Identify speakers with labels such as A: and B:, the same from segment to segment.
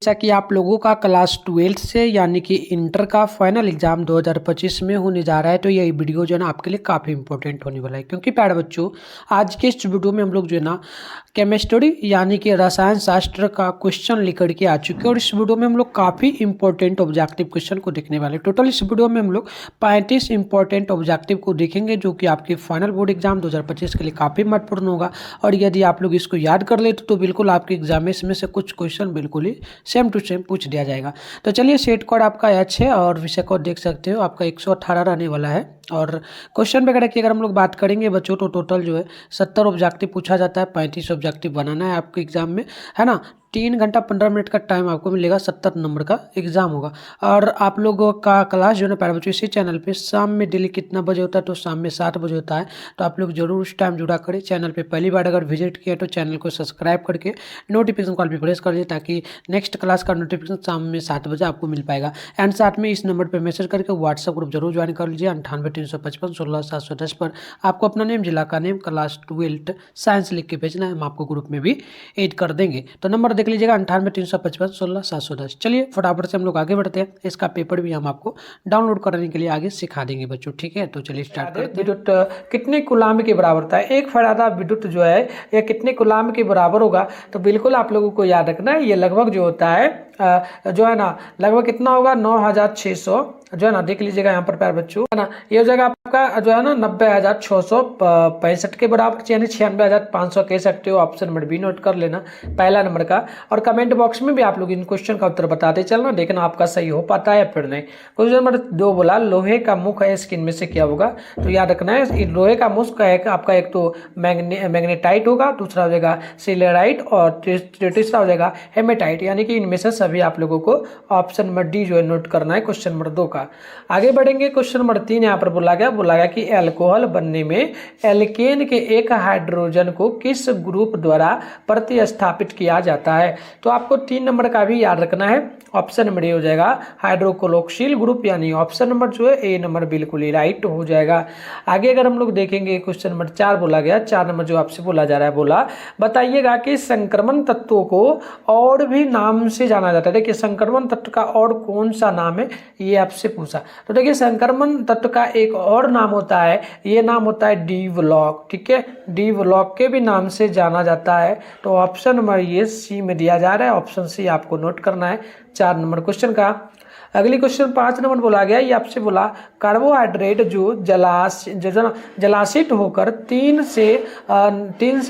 A: जैसा कि आप लोगों का क्लास 12 से यानी कि इंटर का फाइनल एग्जाम 2025 में होने जा रहा है, तो ये वीडियो जो है ना आपके लिए काफ़ी इंपॉर्टेंट होने वाला है। क्योंकि प्यारे बच्चों, आज के इस वीडियो में हम लोग जो है ना केमिस्ट्री यानी कि रसायन शास्त्र का क्वेश्चन लेकर के आ चुके हैं और इस वीडियो में हम लोग काफ़ी इंपॉर्टेंट ऑब्जेक्टिव क्वेश्चन को देखने वाले हैं। टोटल इस वीडियो में हम लोग 35 इंपॉर्टेंट ऑब्जेक्टिव को देखेंगे, जो कि आपके फाइनल बोर्ड एग्जाम 2025 के लिए काफ़ी महत्वपूर्ण होगा। और यदि आप लोग इसको याद कर लेते तो बिल्कुल आपके एग्जाम में इसमें से कुछ क्वेश्चन बिल्कुल ही सेम टू सेम पूछ दिया जाएगा। तो चलिए, सेट कोड आपका H है और विषय कोड देख सकते हो आपका 118 रहने वाला है। और क्वेश्चन वगैरह की अगर हम लोग बात करेंगे बच्चों, तो टोटल जो है 70 ऑब्जेक्टिव पूछा जाता है। 35 ऑब्जेक्टिव बनाना है आपके एग्जाम में, है ना। 3 घंटा 15 मिनट का टाइम आपको मिलेगा। 70 नंबर का एग्जाम होगा। और आप लोगों का क्लास जो है ना प्यारे बच्चों, इसी चैनल पे शाम में डेली कितना बजे होता है, तो शाम में 7 बजे होता है। तो आप लोग जरूर उस टाइम जुड़ा करें। चैनल पे पहली बार अगर विजिट किया तो चैनल को सब्सक्राइब करके नोटिफिकेशन कॉल पे प्रेस कर दिए, ताकि नेक्स्ट क्लास का नोटिफिकेशन शाम में 7 बजे आपको मिल पाएगा। एंड साथ में इस नंबर पर मैसेज करके व्हाट्सएप ग्रुप जरूर ज्वाइन कर लीजिए 98 355 16 710 पर। आपको अपना नेम, जिला का नेम, क्लास 12 साइंस लिख के भेजना है, हम आपको ग्रुप में भी ऐड कर देंगे। तो नंबर देख लीजिएगा 98 355 16 710। चलिए फटाफट से हम लोग आगे बढ़ते हैं। इसका पेपर भी हम आपको डाउनलोड करने के लिए आगे सिखा देंगे बच्चों, ठीक है। तो चलिए स्टार्ट करते हैं। विद्युत कितने कूलाम्ब के बराबर होता है? एक फरादा विद्युत जो है यह कितने कूलाम्ब के बराबर होगा? तो बिल्कुल आप लोगों को याद रखना है, ये लगभग जो होता है जो है ना लगभग कितना होगा 9600 जो है ना, देख लीजिएगा यहाँ पर प्यारे बच्चों, है ना। ये हो जाएगा आपका जो है ना 90,665 के बराबर, यानी 96,500 कह सकते हो। ऑप्शन नंबर बी नोट कर लेना पहला नंबर का। और कमेंट बॉक्स में भी आप लोग इन क्वेश्चन का उत्तर बताते चलना, देखना आपका सही हो पाता है या फिर नहीं। क्वेश्चन नंबर 2 बोला लोहे का मुख है, इसके इनमें से क्या होगा? तो याद रखना है, लोहे का मुख का है आपका एक तो मैग्नेटाइट होगा, दूसरा हो जाएगा सिलेराइट और तीसरा हो जाएगा हेमेटाइट, यानी कि इनमें से सभी आप लोगों को ऑप्शन नंबर डी जो है नोट करना है क्वेश्चन नंबर 2 का। आगे बढ़ेंगे। क्वेश्चन नंबर 3 यहाँ पर बोला गया कि अल्कोहल बनने में एल्केन के एक हाइड्रोजन को किस ग्रुप द्वारा प्रतिस्थापित किया जाता है? तो आपको 3 नंबर का भी याद रखना है। ऑप्शन नंबर ए हो जाएगा हाइड्रोक्लोक्सिल ग्रुप, यानी ऑप्शन नंबर जो है ए नंबर बिल्कुल ही राइट हो जाएगा। आगे अगर हम लोग देखेंगे क्वेश्चन नंबर 4 बोला गया, 4 नंबर जो आपसे बोला जा रहा है, बोला बताइएगा कि संक्रमण तत्वों को और भी नाम से जाना जाता है। देखिए संक्रमण तत्व का और कौन सा नाम है, ये आपसे पूछा। तो देखिए संक्रमण तत्व का एक और नाम होता है, ये नाम होता है डी ब्लॉक, ठीक है। डी ब्लॉक के भी नाम से जाना जाता है। तो ऑप्शन नंबर ये सी में दिया जा रहा है, ऑप्शन सी आपको नोट करना है 4 नंबर क्वेश्चन का। अगली क्वेश्चन 5 नंबर बोला गया, ये आपसे बोला कार्बोहाइड्रेट जो जलाशित होकर 3 से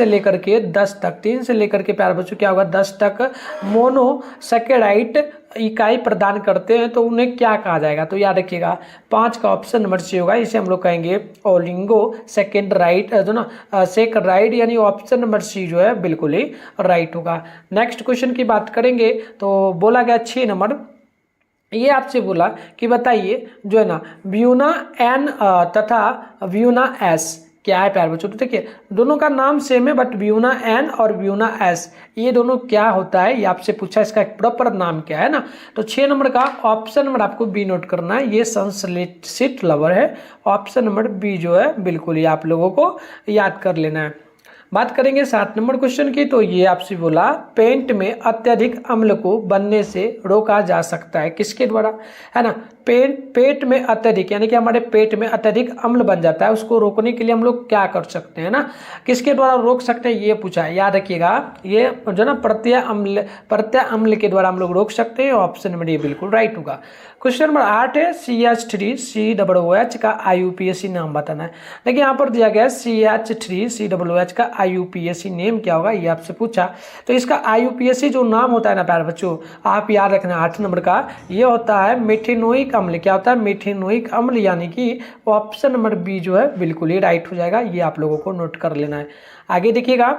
A: लेकर के 10 तक, 3 से लेकर के प्यारे बच्चों क्या होगा 10 तक मोनोसैकेराइड इकाई प्रदान करते हैं, तो उन्हें क्या कहा जाएगा? तो याद रखिएगा 5 का ऑप्शन नंबर सी होगा, इसे हम लोग कहेंगे ओलिंगो सेकेंडराइड जो ना सेकेंडराइड, यानी ऑप्शन नंबर सी जो है बिल्कुल ही राइट होगा। नेक्स्ट क्वेश्चन की बात करेंगे तो बोला गया 6 नंबर, ये आपसे बोला कि बताइए जो है ना ब्यूना एन तथा ब्यूना एस क्या है प्यारे बच्चों? तो देखिए दोनों का नाम सेम है, बट ब्यूना एन और ब्यूना एस ये दोनों क्या होता है, ये आपसे पूछा, इसका एक प्रॉपर नाम क्या है ना। तो 6 नंबर का ऑप्शन नंबर आपको बी नोट करना है, ये संश्लेषित लवण है। ऑप्शन नंबर बी जो है बिल्कुल ही आप लोगों को याद कर लेना है। बात करेंगे 7 नंबर क्वेश्चन की, तो ये आपसे बोला पेट में अत्यधिक अम्ल को बनने से रोका जा सकता है, किसके द्वारा? है ना, पेट में अत्यधिक, यानी कि हमारे पेट में अत्यधिक अम्ल बन जाता है, उसको रोकने के लिए हम लोग क्या कर सकते हैं ना, किसके द्वारा रोक सकते हैं, ये पूछा है। याद रखिएगा ये जो ना प्रत्यय अम्ल के द्वारा हम लोग रोक सकते हैं। ऑप्शन नंबर ये बिल्कुल राइट होगा। क्वेश्चन नंबर 8 है CH3COOH का IUPAC नाम बताना है। देखिए यहाँ पर दिया गया CH3COOH का IUPAC नेम क्या होगा, ये आपसे पूछा। तो इसका IUPAC जो नाम होता है ना प्यारे बच्चों, आप याद रखना 8 नंबर का, ये होता है मेथेनोइक अम्ल। क्या होता है? मेथेनोइक अम्ल, यानी कि ऑप्शन नंबर बी जो है बिल्कुल ही राइट हो जाएगा, ये आप लोगों को नोट कर लेना है। आगे देखिएगा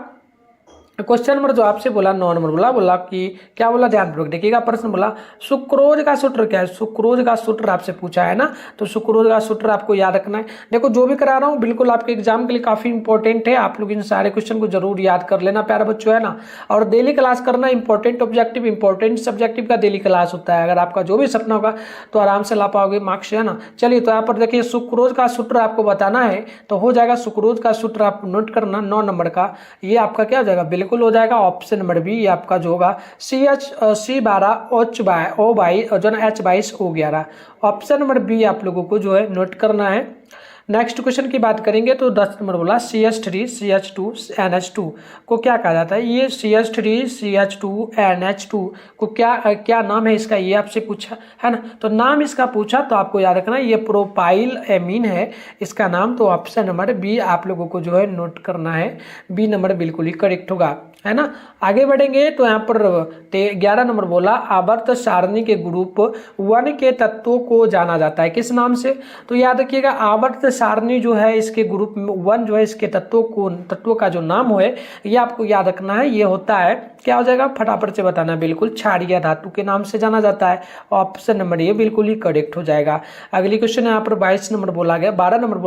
A: क्वेश्चन नंबर जो आपसे बोला 9 नंबर बोला कि क्या बोला, ध्यानपूर्वक देखिएगा। प्रश्न बोला सुक्रोज का सूत्र क्या है? सुक्रोज का सूत्र आपसे पूछा है ना, तो सुक्रोज का सूत्र आपको याद रखना है। देखो जो भी करा रहा हूँ बिल्कुल आपके एग्जाम के लिए काफी इंपॉर्टेंट है, आप लोग इन सारे क्वेश्चन को जरूर याद कर लेना प्यारे बच्चों, है ना। और डेली क्लास करना, इंपॉर्टेंट ऑब्जेक्टिव इंपॉर्टेंट सब्जेक्टिव का डेली क्लास होता है। अगर आपका जो भी सपना होगा तो आराम से ला पाओगे मार्क्स, है ना। चलिए तो यहाँ पर देखिए सुक्रोज का सूत्र आपको बताना है, तो हो जाएगा सुक्रोज का सूत्र आप नोट करना 9 नंबर का, ये आपका क्या हो जाएगा बिल्कुल बिल्कुल हो जाएगा ऑप्शन नंबर बी आपका जो होगा C12H12O जो ना H22O11। ऑप्शन नंबर बी आप लोगों को जो है नोट करना है। नेक्स्ट क्वेश्चन की बात करेंगे तो 10 नंबर बोला CH3 CH2 NH2 को क्या कहा जाता है। ये CH3 CH2 NH2 को क्या नाम है इसका, ये आपसे पूछा है ना। तो नाम इसका पूछा तो आपको याद रखना ये प्रोपाइल एमीन है इसका नाम। तो ऑप्शन नंबर बी आप लोगों को जो है नोट करना है, बी नंबर बिल्कुल ही करेक्ट होगा, है ना। आगे बढ़ेंगे तो यहाँ पर 11 नंबर बोला आवर्त सारणी के ग्रुप 1 के तत्वों को जाना जाता है किस नाम से। तो याद रखिएगा आवर्त सारणी जो है इसके ग्रुप 1 जो है इसके तत्वों का जो नाम है ये आपको याद रखना है। ये होता है क्या हो जाएगा, फटाफट से बताना, बिल्कुल क्षारीय धातु के नाम से जाना जाता है। ऑप्शन नंबर ये बिल्कुल ही करेक्ट हो जाएगा। अगली क्वेश्चन यहाँ पर 22 नंबर बोला गया, 12 नंबर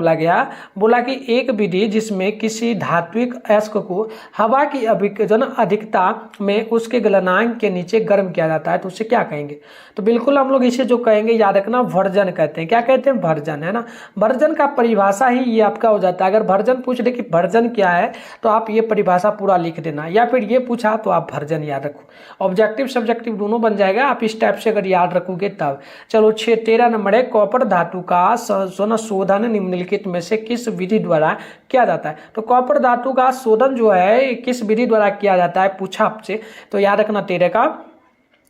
A: बोला कि एक विधि जिसमें किसी धात्विक अयस्क को हवा की अधिकता में उसके गलनांक के नीचे गर्म किया जाता है तो उसे क्या कहेंगे। तो बिल्कुल हम लोग इसे जो कहेंगे याद रखना वर्जन कहते हैं। क्या कहते हैं, वर्जन, है ना। वर्जन का परिभाषा ही ये आपका हो जाता है। अगर वर्जन पूछ दे कि वर्जन क्या है तो आप ये परिभाषा पूरा लिख देना, या फिर ये पूछा तो आप वर्जन याद रखो। ऑब्जेक्टिव सब्जेक्टिव दोनों बन जाएगा आप इस टाइप से अगर याद रखोगे तब। चलो 13 नंबर है कॉपर धातु का शोधन निम्नलिखित में से किस विधि द्वारा किया जाता है। तो कॉपर धातु का शोधन जो है किस विधि द्वारा किया जाता है पूछा आपसे, तो याद रखना 13 का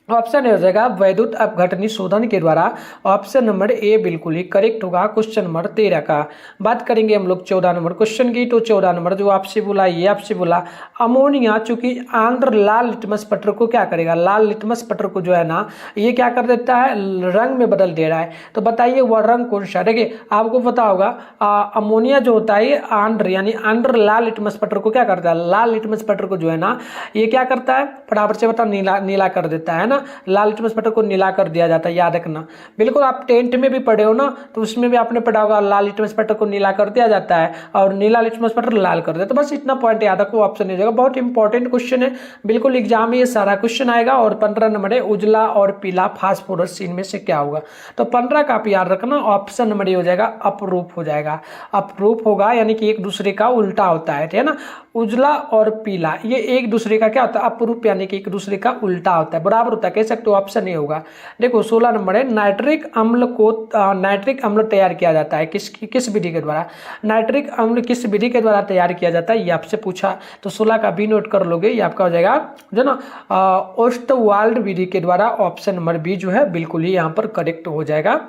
A: ऑप्शन हो जाएगा वैद्युत अपघटनी शोधन के द्वारा। ऑप्शन नंबर ए बिल्कुल ही करेक्ट होगा क्वेश्चन नंबर 13 का। बात करेंगे हम लोग 14 नंबर क्वेश्चन की। तो 14 नंबर जो आपसे बोला ये आपसे बोला अमोनिया चूंकि आंध्र लाल लिटमस पत्र को क्या करेगा, लाल लिटमस पत्र को जो है ना ये क्या कर देता है, रंग में बदल दे रहा है। तो बताइए वह रंग कौन सा। देखिए आपको पता होगा अमोनिया जो होता है ये आंध्र यानी आंध्र लाल लिटमस पत्र को क्या करता है, लाल लिटमस पत्र को जो है ना ये क्या करता है, फटाफट से बता, नीला कर देता है ना। लाल लिटमस पत्र को नीला कर दिया जाता है, याद रखना। बिल्कुल आप 10th में भी पढ़े हो ना तो उसमें भी आपने पढ़ा होगा लाल लिटमस पत्र को नीला कर दिया जाता है और नीला लिटमस पत्र लाल कर दिया। तो बस इतना पॉइंट याद रखो, ऑप्शन हो जाएगा। बहुत इंपॉर्टेंट क्वेश्चन है, बिल्कुल एग्जाम में ये सारा क्वेश्चन आएगा। और 15 नंबर है उजला और पीला फास्फोरस, इनमें से क्या होगा। तो 15 का आप याद रखना, ऑप्शन नंबर ये हो जाएगा अपरूप हो जाएगा। अपरूप होगा यानी कि एक दूसरे का उल्टा होता है ना। उजला और पीला ये एक दूसरे का क्या होता है, अपरूप यानी कि एक दूसरे का उल्टा होता है, बराबर होता है, कह सकते हो। ऑप्शन ए होगा। देखो 16 नंबर है नाइट्रिक अम्ल तैयार किया जाता है किस विधि के द्वारा। नाइट्रिक अम्ल किस विधि के द्वारा तैयार किया जाता है ये आपसे पूछा। तो 16 का भी नोट कर लोगे, ये आपका हो जाएगा जो ना ओस्टवाल्ड विधि के द्वारा। ऑप्शन नंबर बी जो है बिल्कुल ही यहाँ पर करेक्ट हो जाएगा।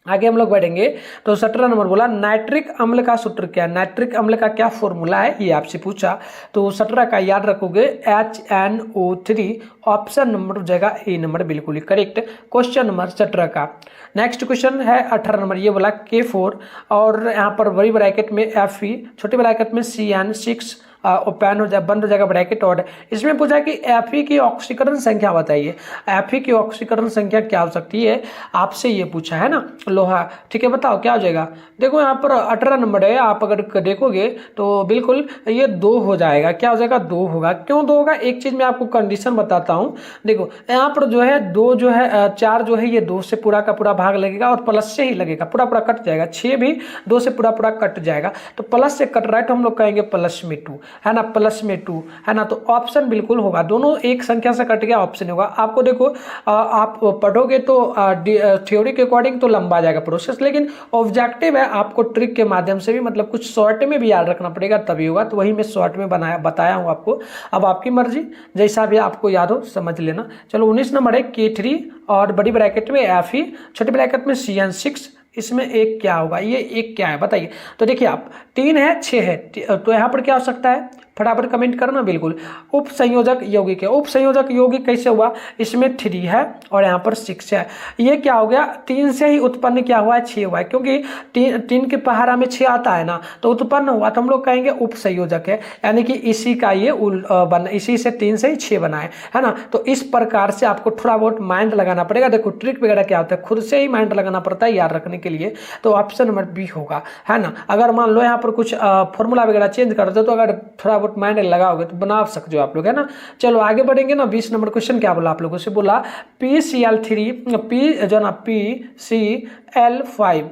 A: आगे हम लोग बढ़ेंगे तो 17 नंबर बोला नाइट्रिक अम्ल का सूत्र क्या है, नाइट्रिक अम्ल का क्या फॉर्मूला है ये आपसे पूछा। तो 17 का याद रखोगे HNO3। ऑप्शन नंबर हो जाएगा ए नंबर बिल्कुल ही करेक्ट क्वेश्चन नंबर 17 का। नेक्स्ट क्वेश्चन है 18 नंबर, ये बोला K4 और यहाँ पर बड़ी ब्रैकेट में Fe, छोटे ब्रैकेट में CN6 ओपन हो जाए, बंद हो जाएगा ब्रैकेट। और इसमें पूछा कि Fe की ऑक्सीकरण संख्या बताइए। Fe की ऑक्सीकरण संख्या क्या हो सकती है आपसे ये पूछा है ना, लोहा। ठीक है बताओ क्या हो जाएगा। देखो यहाँ पर 18 नंबर है, आप अगर देखोगे तो बिल्कुल ये 2 हो जाएगा। क्या हो जाएगा, 2 होगा। क्यों 2 होगा, एक चीज मैं आपको कंडीशन बताता हूँ। देखो यहाँ पर जो है 2 जो है 4 जो है ये 2 से पूरा का पूरा भाग लगेगा और प्लस से ही लगेगा, पूरा पूरा कट जाएगा। 6 भी 2 से पूरा पूरा कट जाएगा, तो प्लस से कट रहा है तो हम लोग कहेंगे प्लस में 2, है ना, प्लस में 2, है ना। तो ऑप्शन बिल्कुल होगा, दोनों एक संख्या से कट गया, ऑप्शन होगा। आपको देखो आप पढ़ोगे तो थ्योरी के अकॉर्डिंग तो लंबा जाएगा प्रोसेस, लेकिन ऑब्जेक्टिव है, आपको ट्रिक के माध्यम से भी मतलब कुछ शॉर्ट में भी याद रखना पड़ेगा तभी होगा। तो वही मैं शॉर्ट में बताया हूँ आपको। अब आपकी मर्जी, जैसा भी आपको याद हो समझ लेना। चलो 19 नंबर है K3 और बड़ी ब्रैकेट में Fe, छोटी ब्रैकेट में CN6। इसमें एक क्या होगा, ये एक क्या है बताइए। तो देखिए आप 3 है 6 है, तो यहाँ पर क्या हो सकता है, फटाफट कमेंट करना। बिल्कुल उप संयोजक यौगिक है। उप संयोजक यौगिक कैसे हुआ, इसमें 3 है और यहाँ पर 6 है। ये क्या हो गया, 3 से ही उत्पन्न क्या हुआ है, 6 हुआ है, क्योंकि 3 के पहाड़ा में 6 आता है ना, तो उत्पन्न हुआ तो हम लोग कहेंगे उप संयोजक है, यानी कि इसी का ये इसी से 3 से ही 6 बना है ना। तो इस प्रकार से आपको थोड़ा बहुत माइंड लगाना पड़ेगा। देखो ट्रिक वगैरह क्या होता है, खुद से ही माइंड लगाना पड़ता है याद रखने के लिए। तो ऑप्शन नंबर बी होगा, है ना। अगर मान लो यहाँ पर कुछ फॉर्मूला वगैरह चेंज कर दो तो अगर थोड़ा बहुत माइंड लगाओगे तो बना सकते हो आप लोग, है ना। चलो आगे बढ़ेंगे ना। 20 नंबर क्वेश्चन क्या बोला आप लोगों से, बोला PCl3 पी जो ना PCl5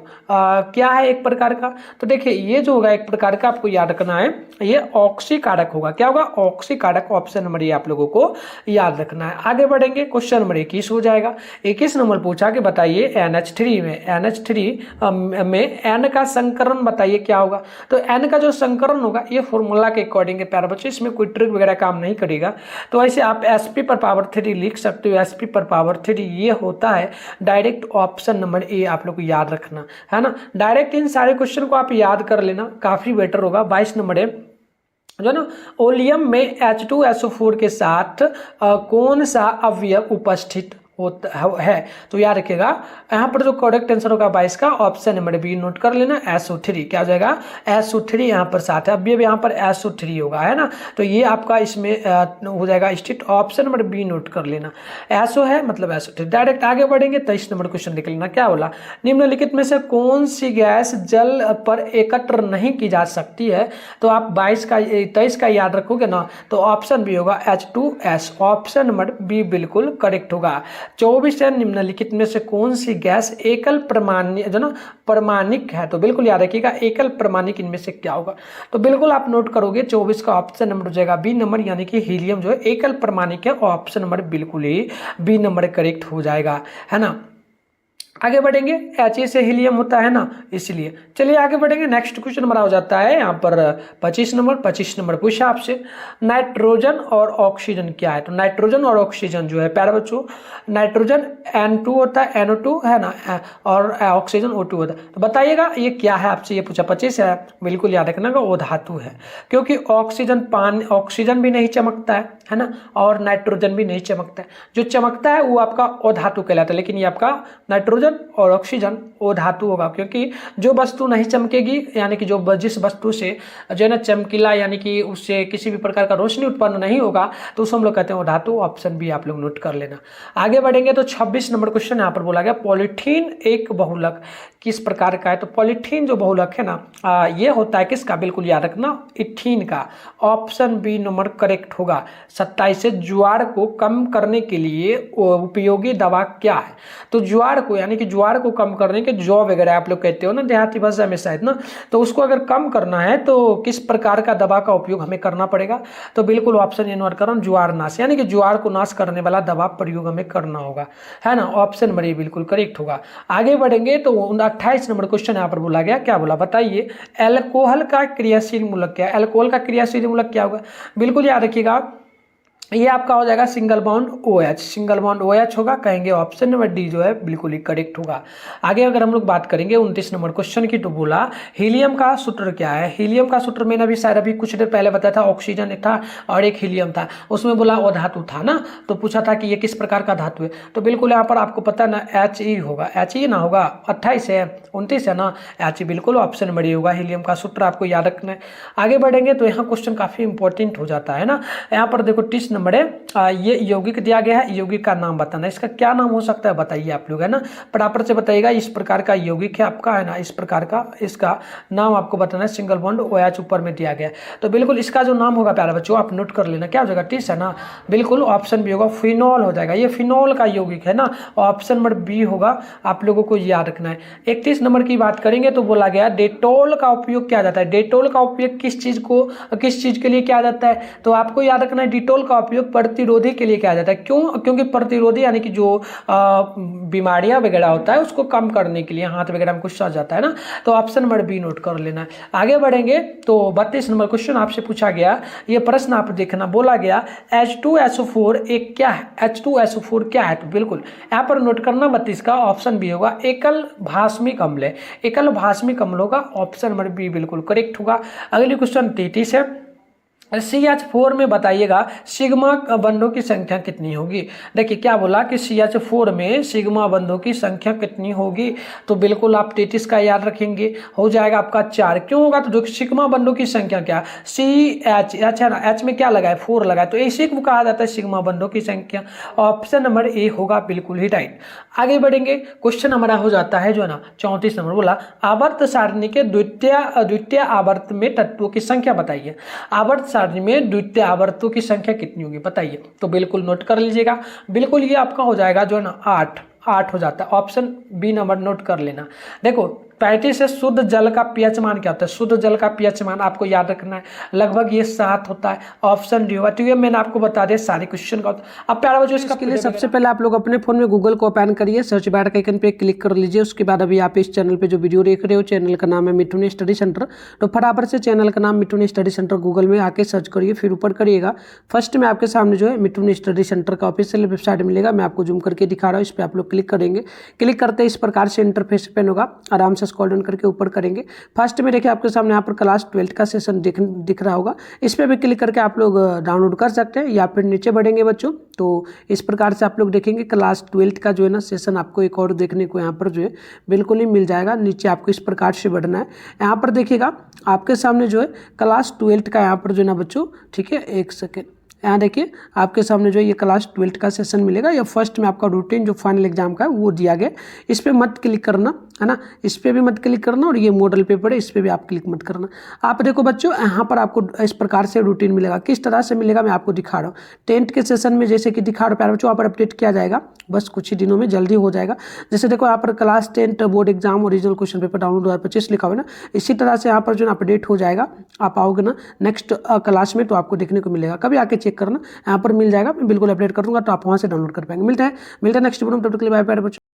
A: क्या है एक प्रकार का। तो देखिए ये जो होगा एक प्रकार का आपको याद रखना है, ये ऑक्सीकारक होगा। क्या होगा, ऑक्सीकारक। ऑप्शन नंबर ये आप लोगों को याद रखना है। आगे बढ़ेंगे, क्वेश्चन नंबर 21 हो जाएगा। 21 नंबर पूछा कि बताइए NH3 में N का संकरण बताइए क्या होगा। तो N का जो संकरण होगा ये फॉर्मूला के अकॉर्डिंग है प्यारे बच्चों, इसमें कोई ट्रिक वगैरह काम नहीं करेगा। तो ऐसे आप sp/3 लिख सकते हो। sp/3 ये होता है डायरेक्ट। ऑप्शन नंबर ए आप लोग को याद रखना है ना। डायरेक्ट इन सारे क्वेश्चन को आप याद कर लेना, काफी बेटर होगा। 22 नंबर है जो ना, ओलियम में H2SO4 के साथ कौन सा अवयव उपस्थित होता है। तो याद रखिएगा यहाँ पर जो करेक्ट आंसर होगा 22 का ऑप्शन नंबर बी नोट कर लेना, SO3। क्या हो जाएगा, SO3 यहाँ पर साथ है। अब ये यहाँ पर SO3 होगा, है ना। तो ये आपका इसमें हो जाएगा state. Option number B note कर लेना, SO है मतलब SO3। डायरेक्ट आगे बढ़ेंगे। 23 नंबर क्वेश्चन देख लेना क्या बोला, निम्नलिखित में से कौन सी गैस जल पर एकत्र नहीं की जा सकती है। तो आप 23 का याद रखोगे ना, तो ऑप्शन बी होगा H2S। ऑप्शन नंबर बी बिल्कुल करेक्ट होगा। 24 है, निम्नलिखित में से कौन सी गैस एकल परमाणिक है। तो बिल्कुल याद रखिएगा एकल परमाणिक इनमें से क्या होगा। तो बिल्कुल आप नोट करोगे 24 का ऑप्शन नंबर हो जाएगा बी नंबर, यानी कि हीलियम जो है एकल परमाणिक है। ऑप्शन नंबर बिल्कुल ही बी नंबर करेक्ट हो जाएगा, है ना। आगे बढ़ेंगे, He से हीलियम होता है ना, इसलिए। चलिए आगे बढ़ेंगे। नेक्स्ट क्वेश्चन हमारा हो जाता है यहाँ पर 25 नंबर पूछा आपसे, नाइट्रोजन और ऑक्सीजन क्या है। तो नाइट्रोजन और ऑक्सीजन जो है प्यारे बच्चों, नाइट्रोजन N2 होता है, NO2 है ना, और ऑक्सीजन O2 होता है। तो बताइएगा ये क्या है, आपसे ये पूछा। 25 है, बिल्कुल याद रखना वो धातु है, क्योंकि ऑक्सीजन भी नहीं चमकता है ना, और नाइट्रोजन भी नहीं चमकता है। जो चमकता है वो आपका अधातु कहलाता है, लेकिन ये आपका नाइट्रोजन और ऑक्सीजन वो धातु होगा, क्योंकि जो वस्तु नहीं चमकेगी, यानी कि जो जिस वस्तु से जो है ना चमकीला, यानी कि उससे किसी भी प्रकार का रोशनी उत्पन्न नहीं होगा, तो उसको हम लोग कहते हैं वो धातु। ऑप्शन बी आप लोग नोट कर लेना। आगे बढ़ेंगे तो 26 नंबर क्वेश्चन यहाँ पर बोला गया, पॉलीथीन एक बहुलक किस प्रकार का है। तो पॉलीथीन जो बहुलक है ना, ये होता है किसका, बिल्कुल याद रखना, इथीन का। ऑप्शन बी नंबर करेक्ट होगा। 27 से ज्वार को कम करने के लिए उपयोगी दवा क्या है। तो ज्वार को, यानी कि ज्वार को कम करने के, जौ वगैरह आप लोग कहते हो ना देहाती भाषा में शायद ना, तो उसको अगर कम करना है तो किस प्रकार का दवा का उपयोग हमें करना पड़ेगा। तो बिल्कुल ऑप्शन ये नोट करो, ज्वार नाश, यानी कि ज्वार को नाश करने वाला दवा प्रयोग हमें करना होगा, है ना। ऑप्शन नंबर ये बिल्कुल करेक्ट होगा। आगे बढ़ेंगे तो 28 नंबर क्वेश्चन यहाँ पर बोला गया, क्या बोला बताइए, एल्कोहल का क्रियाशील मूलक क्या है। एल्कोहल का क्रियाशील मूलक क्या होगा, बिल्कुल याद रखिएगा, ये आपका हो जाएगा single bond OH। Single bond OH होगा, कहेंगे ऑप्शन नंबर डी जो है बिल्कुल ही करेक्ट होगा। आगे अगर हम लोग बात करेंगे 29 नंबर क्वेश्चन की, तो बोला हीलियम का सूत्र क्या है। हीलियम का सूत्र मैंने अभी शायद अभी कुछ देर पहले बताया था, ऑक्सीजन था और एक हीलियम था, उसमें बोला वो धातु था ना, तो पूछा था कि ये किस प्रकार का धातु है। तो बिल्कुल यहाँ पर आपको पता ना He होगा, He ना होगा। 28 है, 29 है ना, He बिल्कुल ऑप्शन नंबर डी होगा। हीलियम का सूत्र आपको याद रखना है। आगे बढ़ेंगे तो यहाँ क्वेश्चन काफी इंपॉर्टेंट हो जाता है ना। यहाँ पर देखो 30 नंबर है, ये यौगिक दिया गया है, यौगिक का नाम बताना। इसका क्या नाम हो सकता है बताइए आप लोग, है ना, फटाफट से बताइएगा। इस प्रकार का यौगिक है आपका, है ना, इस प्रकार का इसका नाम आपको बताना है। सिंगल बॉन्ड OH ऊपर में दिया गया है, तो बिल्कुल इसका जो नाम होगा प्यारे बच्चों आप नोट कर लेना, क्या हो जाएगा, टिस है ना, बिल्कुल ऑप्शन बी होगा, फिनॉल हो जाएगा। ये फिनॉल का यौगिक है ना, ऑप्शन नंबर बी होगा, आप लोगों को याद रखना है। 31 नंबर की बात करेंगे तो बोला गया डेटोल का उपयोग किया जाता है। डेटोल का उपयोग किस चीज के लिए किया जाता है। तो आपको याद रखना है डेटोल का उपयोग प्रतिरोधी के लिए किया जाता है। क्यों, क्योंकि प्रतिरोधी यानी कि जो बीमारियां वगैरह होता है उसको कम करने के लिए, हाथ वगैरह में कुछ आ जाता है ना, तो ऑप्शन नंबर बी नोट कर लेना है। आगे बढ़ेंगे तो 32 नंबर क्वेश्चन आपसे पूछा गया, ये प्रश्न आप देखना, बोला गया H2SO4 एक क्या है। H2SO4 क्या है, तो बिल्कुल यहाँ पर नोट करना 32 का ऑप्शन बी होगा, एकल भास्मिक अम्ल है। एकल भास्मिक अम्ल होगा, ऑप्शन नंबर बी बिल्कुल करेक्ट होगा। अगली क्वेश्चन 33 है, CH4 में बताइएगा सिग्मा बंधों की संख्या कितनी होगी। देखिए क्या बोला कि CH4 में सिग्मा बंधों की संख्या कितनी होगी। तो बिल्कुल आप 33 का याद रखेंगे, हो जाएगा आपका 4। क्यों होगा, तो सिग्मा बंधों की संख्या क्या, CH है ना, H में क्या लगा है, 4 लगा है, तो इसी को कहा जाता है सिग्मा बंधों की संख्या। ऑप्शन नंबर ए होगा बिल्कुल ही राइट। आगे बढ़ेंगे, क्वेश्चन हमारा हो जाता है जो है ना 34 नंबर, बोला आवर्त सारणी के द्वितीय आवर्त में तत्वों की संख्या बताइए। आवर्त सारणी में द्वितीय आवर्तों की संख्या कितनी होगी बताइए। तो बिल्कुल नोट कर लीजिएगा। बिल्कुल ये आपका हो जाएगा जो है ना 8 हो जाता है। ऑप्शन बी नंबर नोट कर लेना। देखो 35 से शुद्ध जल का पीएच मान क्या होता है? शुद्ध जल का पीएच मान आपको याद रखना है, लगभग ये 7 होता है। ऑप्शन डी होगा। तो ये मैंने आपको बता दिया सारे क्वेश्चन का। अब प्यारे बच्चों इसके लिए सबसे पहले आप लोग अपने फोन में गूगल को ओपन करिए, सर्च बार के आइकन पे क्लिक कर लीजिए। उसके बाद अभी आप इस चैनल पे जो वीडियो देख रहे हो, चैनल का नाम है मिठुन स्टडी सेंटर। तो फटाफट से चैनल का नाम मिठुन स्टडी सेंटर गूगल में आके सर्च करिए, फिर ऊपर करिएगा। फर्स्ट में आपके सामने जो है मिठुन स्टडी सेंटर का ऑफिशियल वेबसाइट मिलेगा। मैं आपको जूम करके दिखा रहा हूँ। इस पर आप लोग क्लिक करेंगे। क्लिक करते इस प्रकार से इंटरफेस ओपन होगा। आराम से स्क्रॉल डाउन करके ऊपर करेंगे। फर्स्ट में देखिए आपके सामने यहाँ पर क्लास 12 का सेशन दिख रहा होगा। इस पर भी क्लिक करके आप लोग डाउनलोड कर सकते हैं, या फिर नीचे बढ़ेंगे बच्चों तो इस प्रकार से आप लोग देखेंगे क्लास 12 का जो है ना सेशन आपको एक और देखने को यहाँ पर जो है बिल्कुल ही मिल जाएगा। नीचे आपको इस प्रकार से बढ़ना है। यहाँ पर देखिएगा आपके सामने जो है क्लास 12 का यहाँ पर जो है ना बच्चों, ठीक है, एक सेकेंड, यहाँ देखिए आपके सामने जो ये क्लास 12 का सेशन मिलेगा। या फर्स्ट में आपका रूटीन जो फाइनल एग्जाम का है वो दिया गया। इस पर मत क्लिक करना, है ना, इस पर भी मत क्लिक करना। और ये मॉडल पेपर है, इस पर भी आप क्लिक मत करना। आप देखो बच्चों यहाँ पर आपको इस प्रकार से रूटीन मिलेगा। किस तरह से मिलेगा मैं आपको दिखा रहा हूँ। 10th के सेशन में जैसे कि दिखा रहा हूँ प्यारे बच्चों, यहाँ पर अपडेट किया जाएगा, बस कुछ ही दिनों में जल्दी हो जाएगा। जैसे देखो यहाँ पर class 10 board exam original question paper download 2025 लिखा हुआ है ना, इसी तरह से यहाँ पर जो है अपडेट हो जाएगा। आप आओगे ना नेक्स्ट क्लास में तो आपको देखने को मिलेगा। कभी आके चेक करना, यहाँ पर मिल जाएगा। मैं बिल्कुल अपडेट कर दूंगा तो आप वहाँ से डाउनलोड कर पाएंगे। मिलते हैं नेक्स्ट वीडियो में। तब तक के लिए बाय बाय बच्चों।